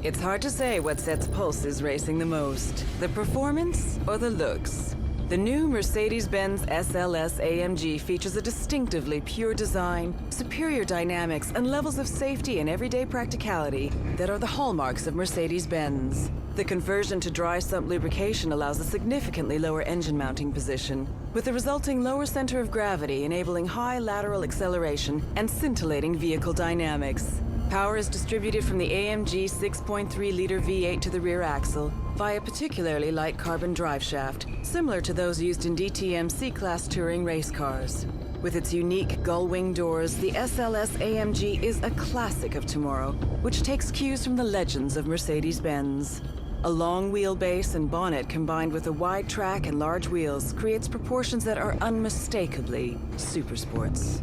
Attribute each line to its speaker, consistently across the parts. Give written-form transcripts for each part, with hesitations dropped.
Speaker 1: It's hard to say what sets pulses racing the most, the performance or the looks. The new Mercedes-Benz SLS AMG features a distinctively pure design, superior dynamics, and levels of safety and everyday practicality that are the hallmarks of Mercedes-Benz. The conversion to dry sump lubrication allows a significantly lower engine mounting position, with the resulting lower center of gravity enabling high lateral acceleration and scintillating vehicle dynamics. Power is distributed from the AMG 6.3-liter V8 to the rear axle via particularly light carbon drive shaft, similar to those used in DTM C-Class touring race cars. With its unique gull-wing doors, the SLS AMG is a classic of tomorrow, which takes cues from the legends of Mercedes-Benz. A long wheelbase and bonnet combined with a wide track and large wheels creates proportions that are unmistakably supersports.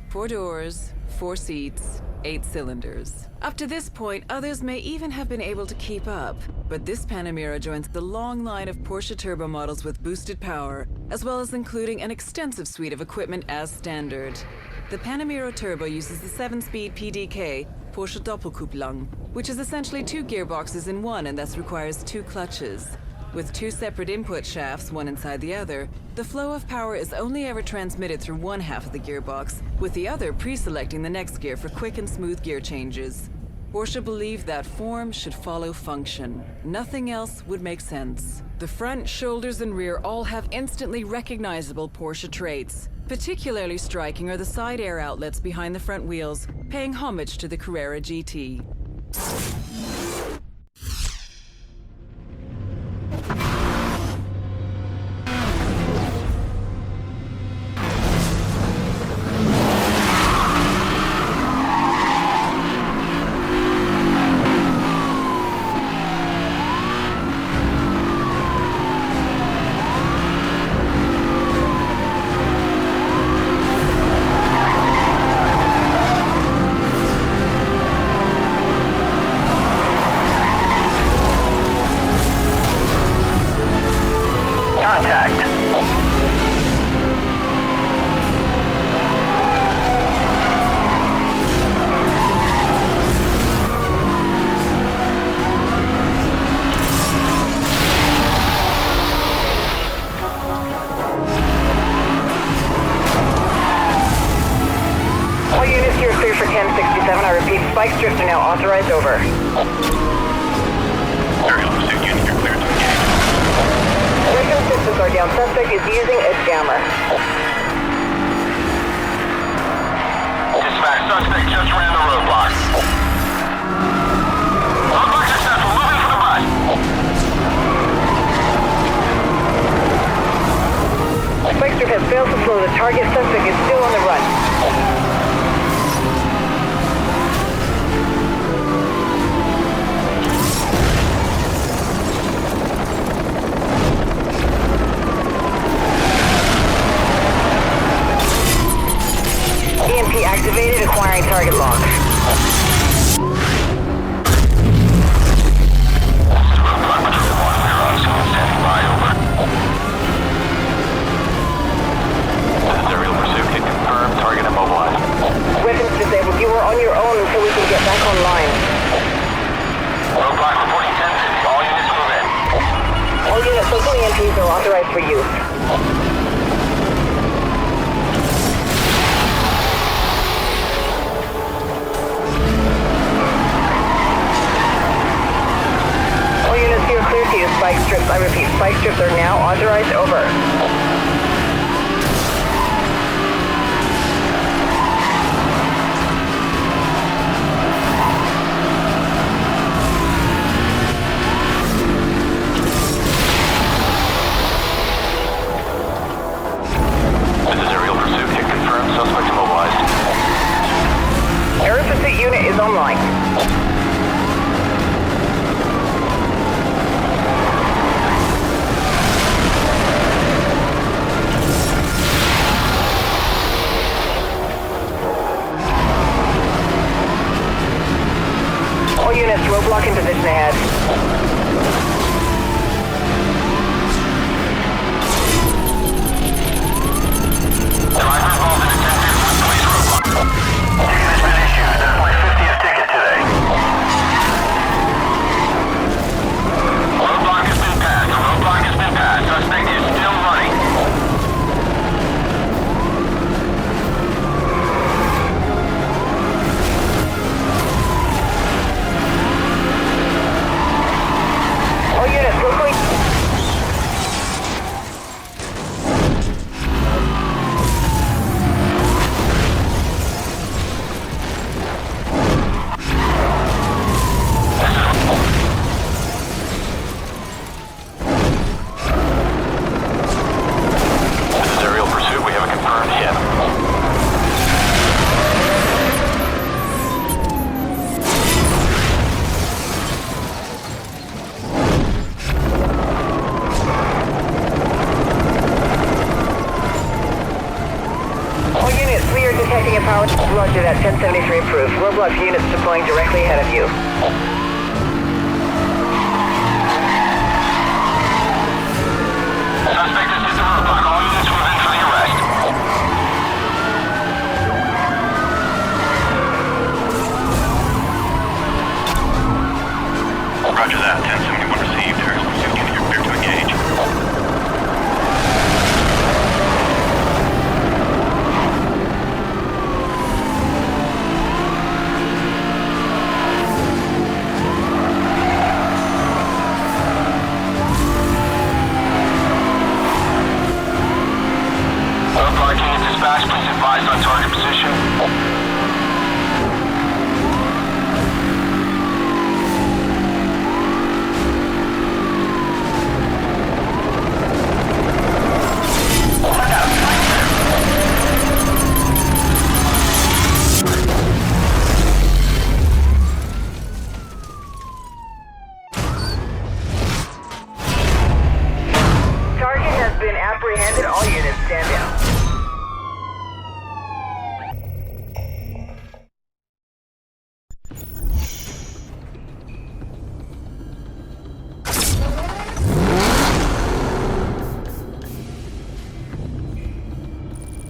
Speaker 1: Four doors, 4 seats, 8 cylinders. Up to this point, others may even have been able to keep up, but this Panamera joins the long line of Porsche turbo models with boosted power, as well as including an extensive suite of equipment as standard. The Panamera Turbo uses the 7-speed PDK, Porsche Doppelkupplung, which is essentially 2 gearboxes in one and thus requires 2 clutches. With 2 separate input shafts, one inside the other, the flow of power is only ever transmitted through one half of the gearbox, with the other pre-selecting the next gear for quick and smooth gear changes. Porsche believed that form should follow function. Nothing else would make sense. The front, shoulders, and rear all have instantly recognizable Porsche traits. Particularly striking are the side air outlets behind the front wheels, paying homage to the Carrera GT.
Speaker 2: Spike strips are now authorized over.
Speaker 3: Aerial pursuit unit, you're cleared to engage.
Speaker 2: Weapon systems are down. Suspect is using a jammer.
Speaker 3: Dispatch, suspect just ran the roadblock. Roadblock successful, moving for the bus.
Speaker 2: Spike strip has failed to slow. The target suspect is still on the run. EMP activated, acquiring target lock.
Speaker 3: This is aerial pursuit, hit confirmed, target immobilized.
Speaker 2: Weapons disabled. You are on your own until we can get back online.
Speaker 3: Roadblock reporting 10-50, all units move in.
Speaker 2: All units, local EMPs are authorized for use. All units, you're clear to use spike strips. I repeat, spike strips are now authorized over.
Speaker 3: This is aerial pursuit, hit confirmed, suspect immobilized.
Speaker 2: Air pursuit unit is online. All units, roadblock in position ahead.
Speaker 3: Driver involved in a 10-50 police roadblock. Ticket has been issued. That's my 50th ticket today. Roadblock has been passed. Roadblock has been passed. Suspect is still running.
Speaker 2: All units, locally.
Speaker 3: This is aerial pursuit. We have a confirmed hit.
Speaker 2: All units, we are detecting a power. Roger that, 1073 approved. Roadblock units deploying directly ahead of you.
Speaker 3: Suspect has hit the roadblock. All units move in for the arrest. Roger that. 1071 received. Aerial pursuit unit, you're clear to engage. Roadblock unit dispatch, please advise on target position.
Speaker 2: Target has been apprehended. All units stand down.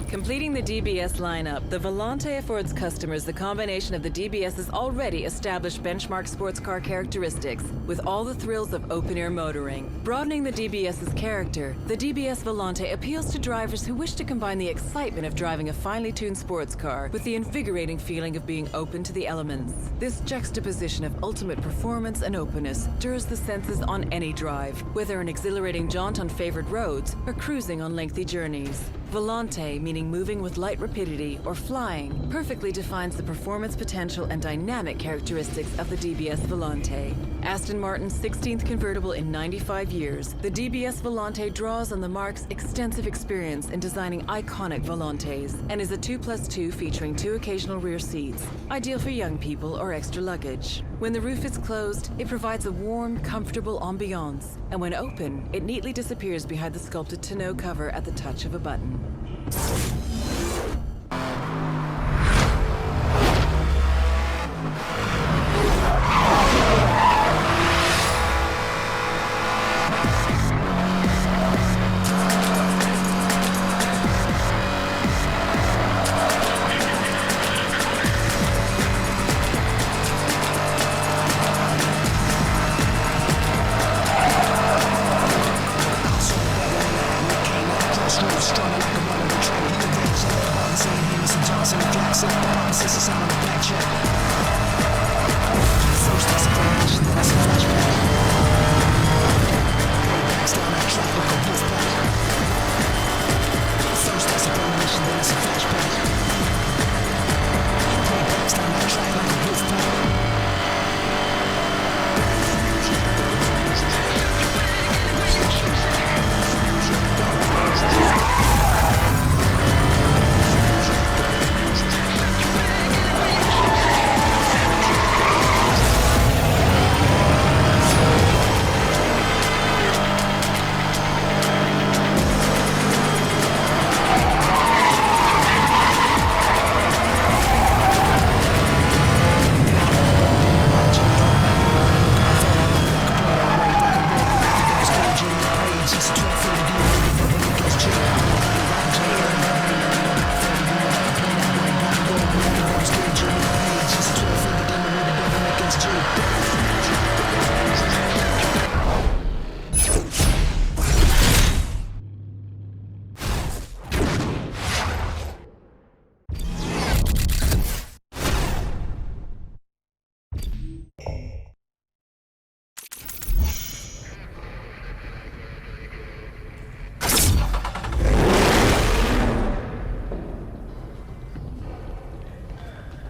Speaker 1: Completing the DBS lineup, the Volante affords customers the combination of the DBS's already established benchmark sports car characteristics with all the thrills of open-air motoring. Broadening the DBS's character, the DBS Volante appeals to drivers who wish to combine the excitement of driving a finely tuned sports car with the invigorating feeling of being open to the elements. This juxtaposition of ultimate performance and openness stirs the senses on any drive, whether an exhilarating jaunt on favored roads or cruising on lengthy journeys. Volante, meaning moving with light rapidity or flying, perfectly defines the performance potential and dynamic characteristics of the DBS Volante. Aston Martin's 16th convertible in 95 years, the DBS Volante draws on the marque's extensive experience in designing iconic Volantes and is a 2+2 featuring 2 occasional rear seats, ideal for young people or extra luggage. When the roof is closed, it provides a warm, comfortable ambiance, and when open, it neatly disappears behind the sculpted tonneau cover at the touch of a button.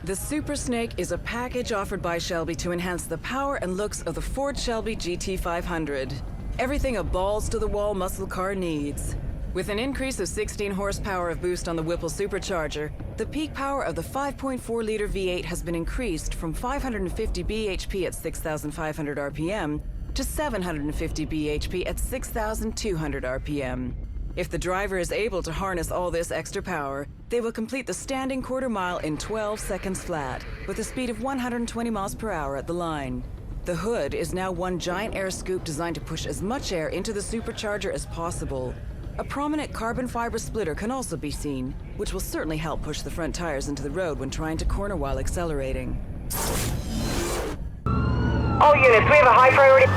Speaker 1: The Super Snake is a package offered by Shelby to enhance the power and looks of the Ford Shelby GT500. Everything a balls-to-the-wall muscle car needs. With an increase of 16 horsepower of boost on the Whipple supercharger, the peak power of the 5.4-liter V8 has been increased from 550 bhp at 6,500 RPM to 750 bhp at 6,200 RPM. If the driver is able to harness all this extra power, they will complete the standing quarter mile in 12 seconds flat, with a speed of 120 miles per hour at the line. The hood is now one giant air scoop designed to push as much air into the supercharger as possible. A prominent carbon fiber splitter can also be seen, which will certainly help push the front tires into the road when trying to corner while accelerating.
Speaker 2: All units, we have a high priority.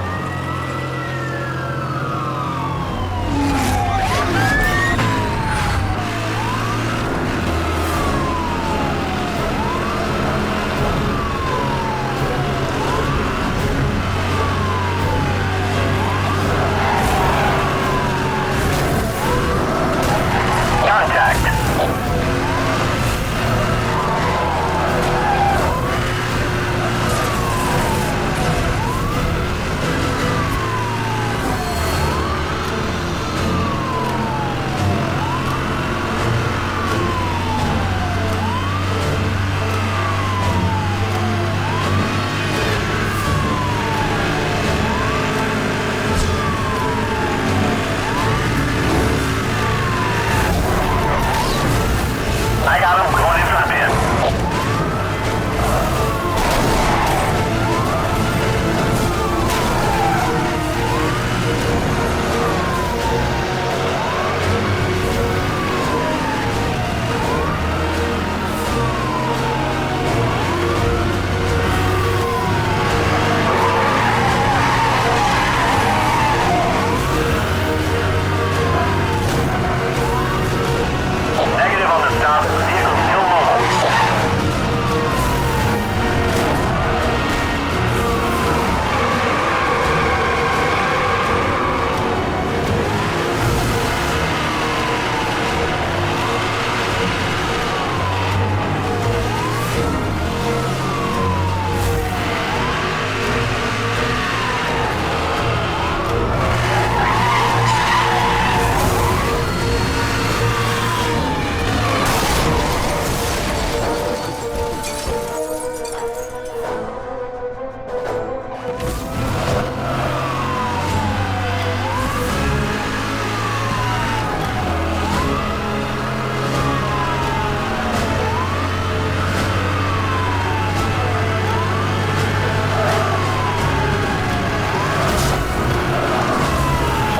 Speaker 3: Contact. stop. Vehicle still mobile.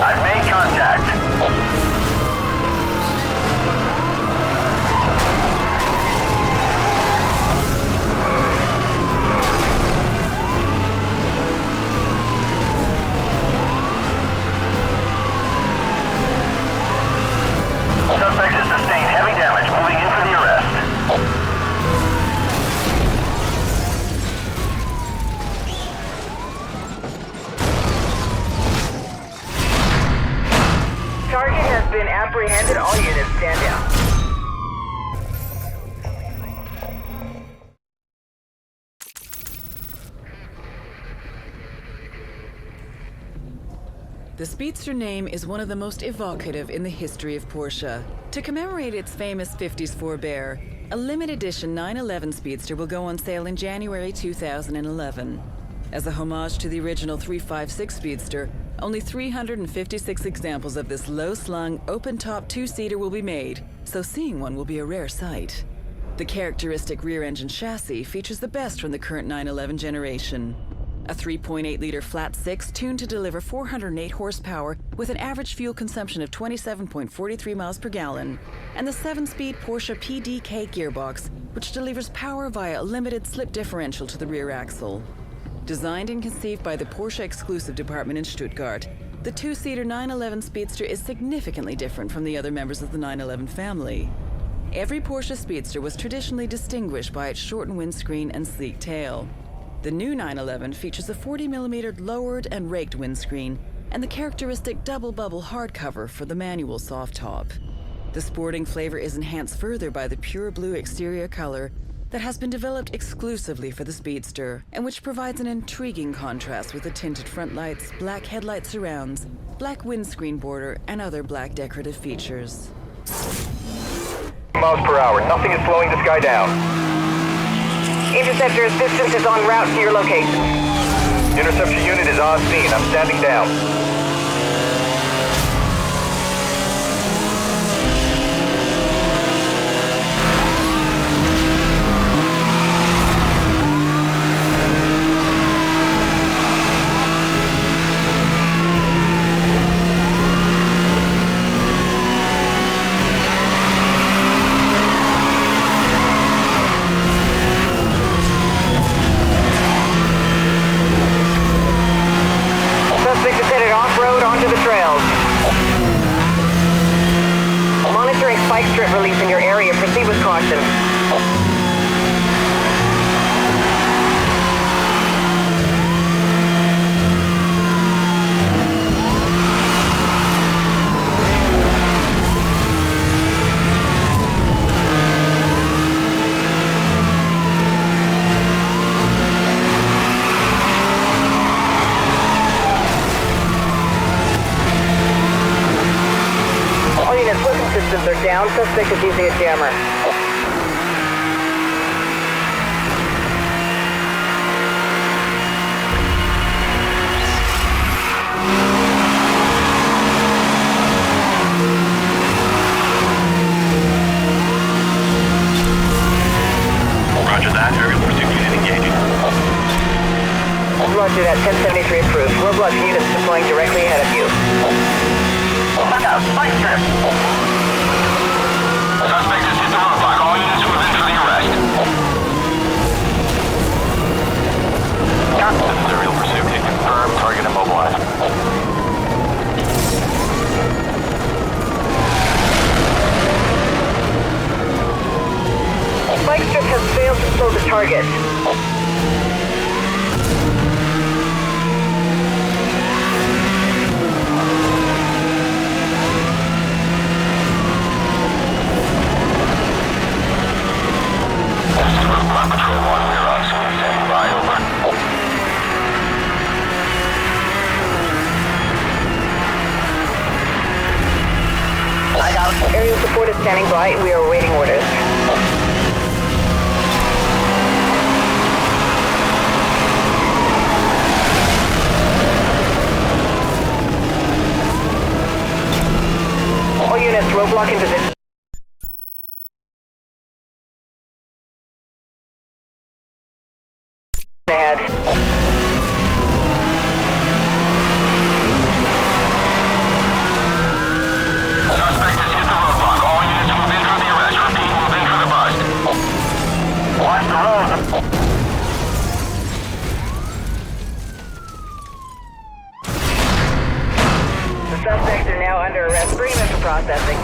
Speaker 3: I've made contact. Suspect has sustained heavy damage, moving in for the arrest.
Speaker 2: Target has been apprehended. All units stand down.
Speaker 1: The Speedster name is one of the most evocative in the history of Porsche. To commemorate its famous 50s forebear, a limited edition 911 Speedster will go on sale in January 2011. As a homage to the original 356 Speedster, only 356 examples of this low-slung, open-top two-seater will be made, so seeing one will be a rare sight. The characteristic rear-engine chassis features the best from the current 911 generation. A 3.8-liter flat-six tuned to deliver 408 horsepower with an average fuel consumption of 27.43 miles per gallon, and the 7-speed Porsche PDK gearbox, which delivers power via a limited slip differential to the rear axle. Designed and conceived by the Porsche exclusive department in Stuttgart, the two-seater 911 Speedster is significantly different from the other members of the 911 family. Every Porsche Speedster was traditionally distinguished by its shortened windscreen and sleek tail. The new 911 features a 40mm lowered and raked windscreen and the characteristic double-bubble hardcover for the manual soft top. The sporting flavor is enhanced further by the pure blue exterior color that has been developed exclusively for the Speedster, and which provides an intriguing contrast with the tinted front lights, black headlight surrounds, black windscreen border, and other black decorative features.
Speaker 3: Miles per hour. Nothing is slowing this guy down.
Speaker 2: Interceptor assistance is en route to your location.
Speaker 3: Interception unit is on scene. I'm standing down.
Speaker 2: Suspect is headed off-road onto the trails. Monitoring spike strip release in your area. Proceed with caution. All units, weapon systems are down. Suspect is using a jammer.
Speaker 3: Roger that. Aerial pursuit unit engaging.
Speaker 2: Roger that. 1073 approved. Roblox units deploying directly ahead of you.
Speaker 3: Look out, spike strip! Suspect has hit the roadblock. All units move in for the arrest. This is aerial pursuit. Hit confirmed. Target immobilized.
Speaker 2: Explode the target.
Speaker 3: Roadblock Patrol 1, we're on scene, standing by, over.
Speaker 2: I got it. Aerial support is standing by. We are awaiting orders. All units, roadblock in position. Ahead.
Speaker 3: Suspect has hit the roadblock. All units move in for the arrest. Repeat, move in for the bust. Watch the road.
Speaker 2: The suspects are now under arrest. Bring them in for processing.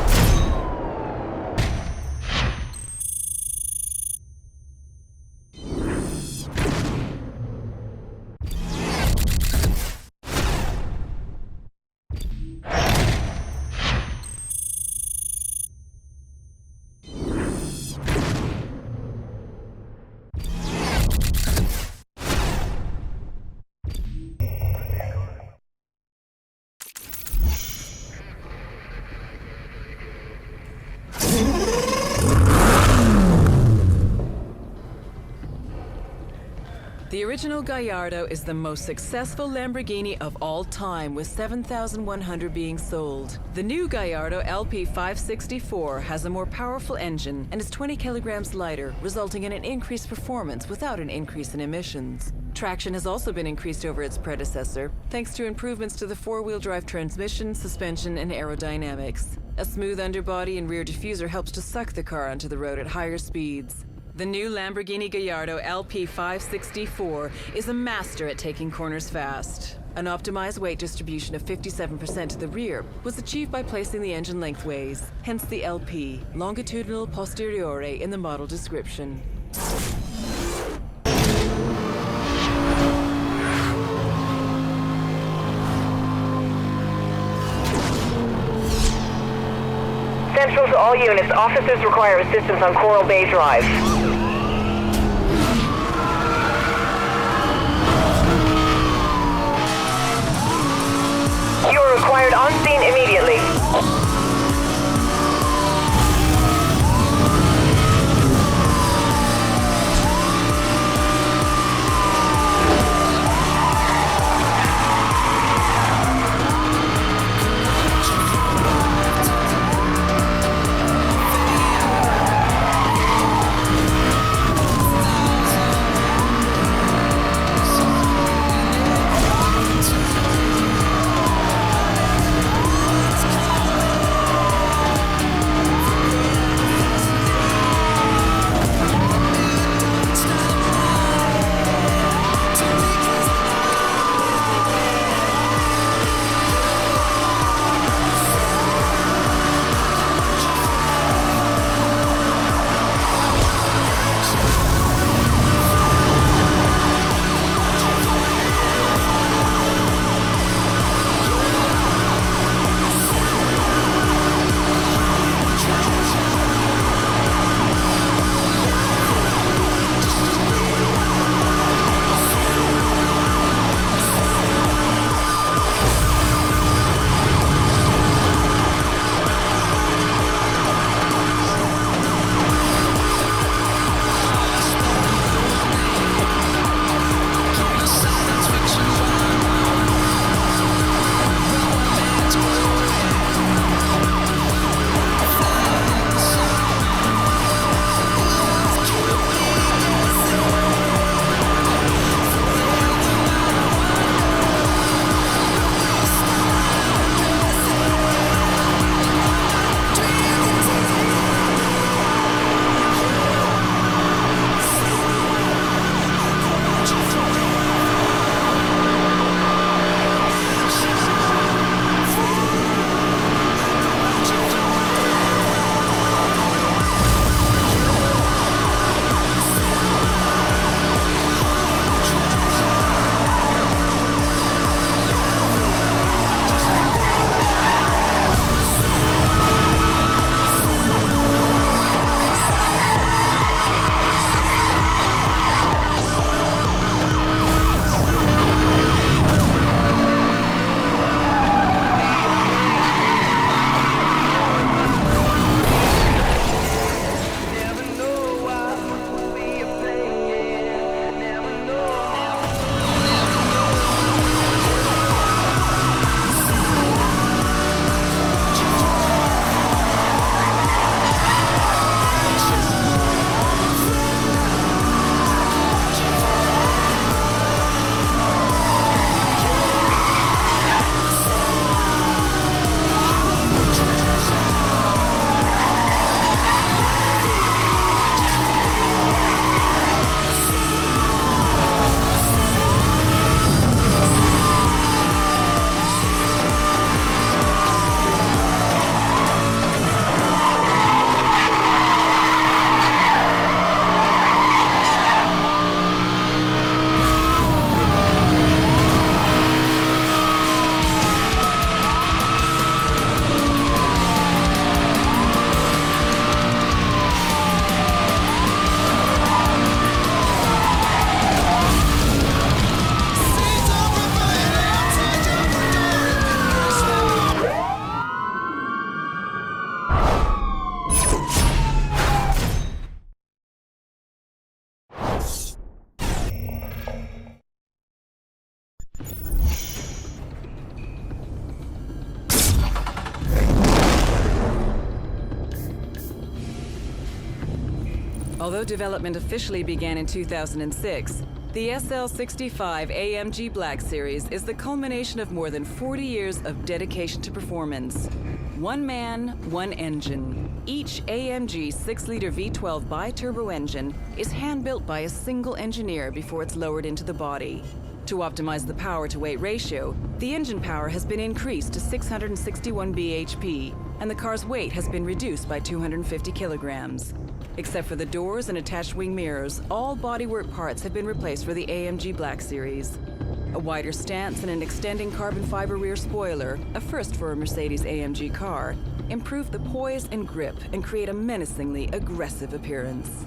Speaker 1: The original Gallardo is the most successful Lamborghini of all time, with 7,100 being sold. The new Gallardo LP564 has a more powerful engine and is 20 kilograms lighter, resulting in an increased performance without an increase in emissions. Traction has also been increased over its predecessor, thanks to improvements to the four-wheel drive transmission, suspension, and aerodynamics. A smooth underbody and rear diffuser helps to suck the car onto the road at higher speeds. The new Lamborghini Gallardo LP564 is a master at taking corners fast. An optimized weight distribution of 57% to the rear was achieved by placing the engine lengthways, hence the LP, longitudinal posteriore, in the model description.
Speaker 2: Central to all units. Officers require assistance on Coral Bay Drive. You are required on scene immediately.
Speaker 1: Although development officially began in 2006, the SL65 AMG Black Series is the culmination of more than 40 years of dedication to performance. One man, one engine. Each AMG 6-liter V12 bi-turbo engine is hand-built by a single engineer before it's lowered into the body. To optimize the power-to-weight ratio, the engine power has been increased to 661 bhp, and the car's weight has been reduced by 250 kilograms. Except for the doors and attached wing mirrors, all bodywork parts have been replaced for the AMG Black Series. A wider stance and an extending carbon fiber rear spoiler, a first for a Mercedes-AMG car, improve the poise and grip and create a menacingly aggressive appearance.